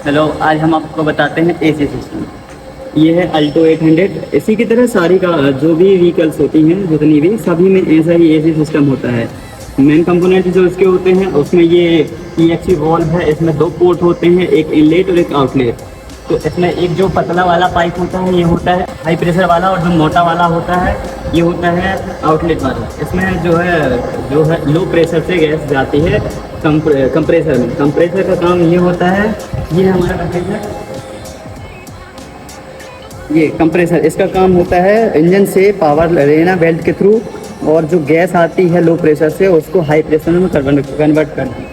Hello, आज हम आपको बताते हैं एसी सिस्टम। ये है अल्टो 800। इसी की तरह सारी का जो भी व्हीकल्स होती हैं, जितनी भी, सभी में ऐसा ही एसी सिस्टम होता है। मेन कंपोनेंट जो इसके होते हैं उसमें ये पीएचई वॉल्व है। इसमें दो पोर्ट होते हैं, एक इनलेट और एक आउटलेट। तो इसमें एक जो पतला वाला पाइप होता है ये होता है हाई प्रेशर वाला, और जो मोटा वाला होता है ये होता है आउटलेट वाला। इसमें जो है लो प्रेशर से गैस जाती है कंप्रेसर में। कंप्रेसर का काम ये होता है, ये हमारा कंप्रेसर, ये कंप्रेसर इसका काम होता है इंजन से पावर लेना बेल्ट के थ्रू, और जो गैस आती है लो प्रेशर से उसको हाई प्रेशर में कन्वर्ट करना।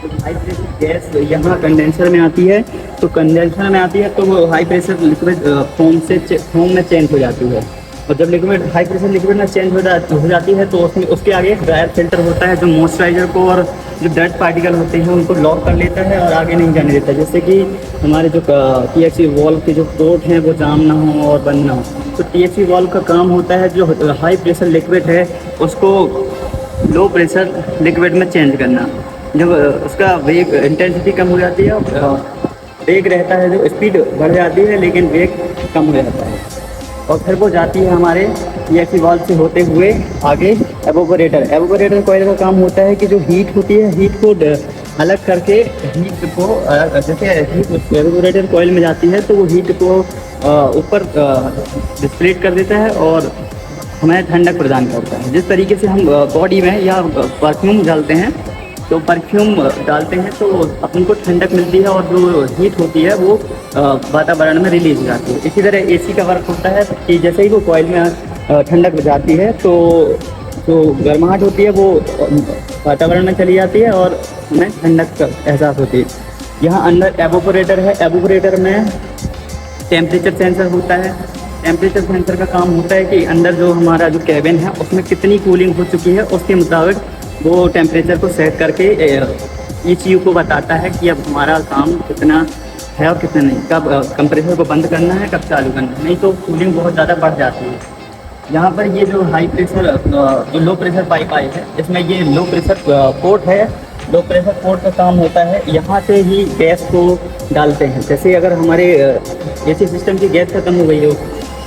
तो हाई प्रेशर गैस यहाँ कंडेंसर में आती है, तो कंडेंसर में आती है तो वो हाई प्रेशर लिक्विड फोम में चेंज हो जाती है। और जब लिक्विड हाई प्रेशर लिक्विड में चेंज हो जाती है तो उसमें उसके आगे एक ड्रायर फिल्टर होता है जो मॉइस्चराइजर को और जो डर्ट पार्टिकल होते हैं उनको लॉक कर लेता है और आगे नहीं जाने देता, जिससे कि हमारे जो पीएचई वॉल्व के जो पोर्ट हैं वो जाम ना हो और बंद ना हो। तो पीएचई वॉल्व का काम होता है जो हाई प्रेशर लिक्विड है उसको लो प्रेशर लिक्विड में चेंज करना। जब उसका वेग इंटेंसिटी कम हो जाती है, वेग रहता है जो स्पीड बढ़ जाती है लेकिन वेग कम हो जाता है, और फिर वो जाती है हमारे पीएचई वॉल्व से होते हुए आगे एवोपोरेटर। एवोपोरेटर कॉइल का काम होता है कि जो हीट होती है हीट को अलग करके हीट को जैसे हीट एवोपोरेटर कॉइल में जाती है तो वो हीट को ऊपर डिस्प्लेट कर देता है और हमें ठंडक प्रदान करता है। जिस तरीके से हम बॉडी में या परफ्यूम डालते हैं, तो परफ्यूम डालते हैं तो अपन को ठंडक मिलती है और जो हीट होती है वो वातावरण में रिलीज हो जाती है। इसी तरह एसी का वर्क होता है कि जैसे ही वो कॉइल में ठंडक जाती है तो जो गर्माहट होती है वो वातावरण में चली जाती है और हमें ठंडक का एहसास होती है। यहाँ अंदर एवोपोरेटर है। एवोपोरेटर में टेम्परेचर सेंसर होता है। टेम्परेचर सेंसर का काम होता है कि अंदर जो हमारा जो कैबिन है उसमें कितनी कूलिंग हो चुकी है उसके मुताबिक वो टेम्परेचर को सेट करके ECU को बताता है कि अब हमारा काम कितना है और कितना नहीं, कब कंप्रेसर को बंद करना है, कब चालू करना है, नहीं तो कूलिंग बहुत ज़्यादा बढ़ जाती है। यहाँ पर ये जो हाई प्रेशर जो लो प्रेशर पाइप आई है इसमें ये लो प्रेशर पोर्ट है। लो प्रेशर पोर्ट का काम होता है यहाँ से ही गैस को डालते हैं। जैसे अगर हमारे एसी सिस्टम की गैस खत्म हो गई हो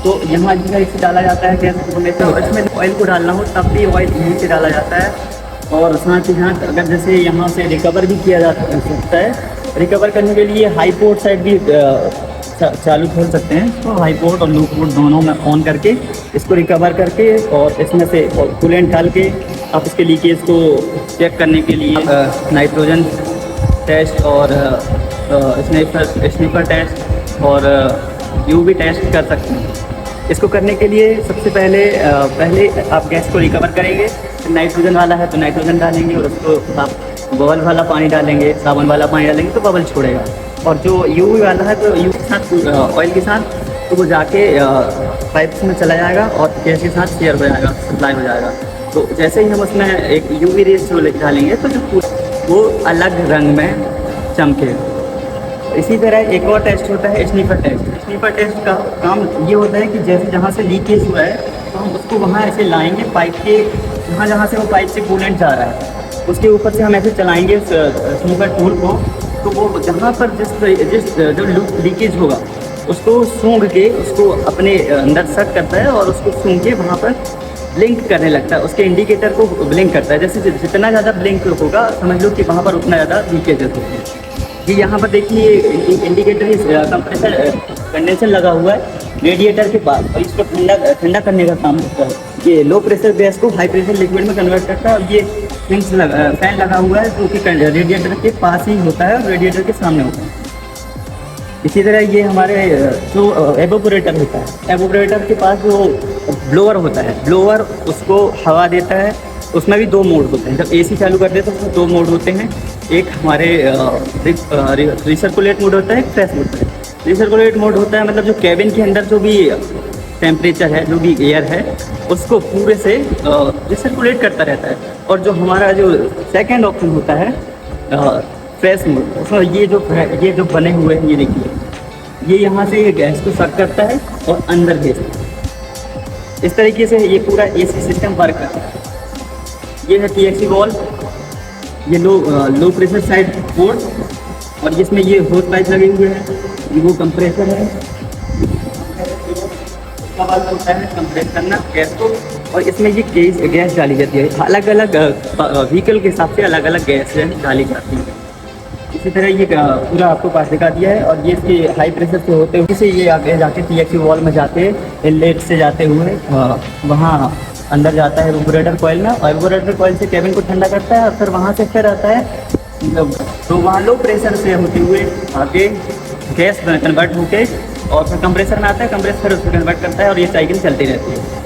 तो यहाँ इसे डाला जाता है गैस को। तो इसमें ऑयल को डालना हो तब भी ऑयल यहीं से डाला जाता है। और साथ ही साथ अगर जैसे यहाँ से रिकवर भी किया जा सकता है, रिकवर करने के लिए हाई पोर्ट साइड भी चालू खोल सकते हैं। तो हाई पोर्ट और लो पोर्ट दोनों में ऑन करके इसको रिकवर करके और इसमें से कूलेंट डाल के आप इसके लीकेज को चेक करने के लिए नाइट्रोजन टेस्ट और स्निफर टेस्ट और UV टेस्ट कर सकते हैं। इसको करने के लिए सबसे पहले आप गैस को रिकवर करेंगे। नाइट्रोजन वाला है तो नाइट्रोजन डालेंगे और उसको आप बबल वाला पानी डालेंगे, साबुन वाला पानी डालेंगे तो बबल छोड़ेगा। और जो UV वाला है तो UV के साथ ऑयल के साथ तो वो जाके पाइप्स में चला जाएगा और गैस के साथ शेयर हो जाएगा, सप्लाई हो जाएगा। तो जैसे ही हम उसमें एक UV रेस जो डालेंगे तो जो वो अलग रंग में चमकेगा। इसी तरह एक और टेस्ट होता है स्निफर टेस्ट। स्निफर टेस्ट का काम ये होता है कि जैसे जहाँ से लीकेज हुआ है तो हम उसको वहाँ ऐसे लाएंगे, पाइप के जहाँ से वो पाइप से कूलेंट जा रहा है उसके ऊपर से हम ऐसे चलाएंगे स्निफर टूल को, तो वो जहाँ पर जिस जो लीकेज होगा उसको सूंघ के उसको अपने अंदर सक करता है और उसको सूंघ के वहाँ पर ब्लिंक करने लगता है। उसके इंडिकेटर को ब्लिंक करता है। जैसे जितना ज़्यादा ब्लिंक होगा समझ लो कि वहाँ पर उतना ज़्यादा लीकेजेस होते हैं। ये यहाँ पर देखिए इंडिकेटर कंप्रेसर कंडेंसर लगा हुआ है रेडिएटर के पास, और इसको ठंडा करने का काम होता है। ये लो प्रेशर गैस को हाई प्रेशर लिक्विड में कन्वर्ट करता है। और ये फैन लगा हुआ है जो कि रेडिएटर के पास ही होता है और रेडिएटर के सामने होता है। इसी तरह ये हमारे जो एवोपोरेटर होता है, एवोपोरेटर के पास जो ब्लोअर होता है, ब्लोअर उसको हवा देता है। उसमें भी दो मोड होते हैं। जब AC चालू कर दे तो उसमें दो मोड होते हैं। एक हमारे रिसर्कुलेट मोड होता है, एक फ्रेश मोड होता है। रिसर्कुलेट मोड होता है मतलब जो कैबिन के अंदर जो भी टेम्परेचर है, जो भी एयर है, उसको पूरे से रिसर्कुलेट करता रहता है। और जो हमारा जो सेकेंड ऑप्शन होता है फ्रेश मोड, उसमें ये जो बने हुए हैं, ये देखिए, ये यहाँ से ये गैस को सक करता है और अंदर भेजता है। इस तरीके से ये पूरा AC सिस्टम वर्क करता है। ये है पीएचई वॉल्व, ये लो प्रेशर साइड पोर्ट और जिसमें ये होस पाइप लगे हुए हैं, वो कंप्रेसर है। इसका वर्क होता है कंप्रेस करना गैस को, और इसमें ये गैस डाली जाती है। अलग अलग व्हीकल के हिसाब से अलग अलग गैस डाली जाती है। इसी तरह ये पूरा आपको पास दिखा दिया है। और ये इसके हाई प्रेशर से होते हुए से ये आगे जाके TXU वॉल में जाते इनलेट से जाते हुए वहाँ अंदर जाता है रेगुलेटर कॉइल में, और रेगुलेटर कॉइल से केबिन को ठंडा करता है, और फिर वहाँ से फिर आता है तो वहाँ लो प्रेशर से होते हुए आगे गैस कन्वर्ट होके और फिर कंप्रेसर में आता है, कंप्रेसर उसको कन्वर्ट करता है, और ये साइकिल चलती रहती है।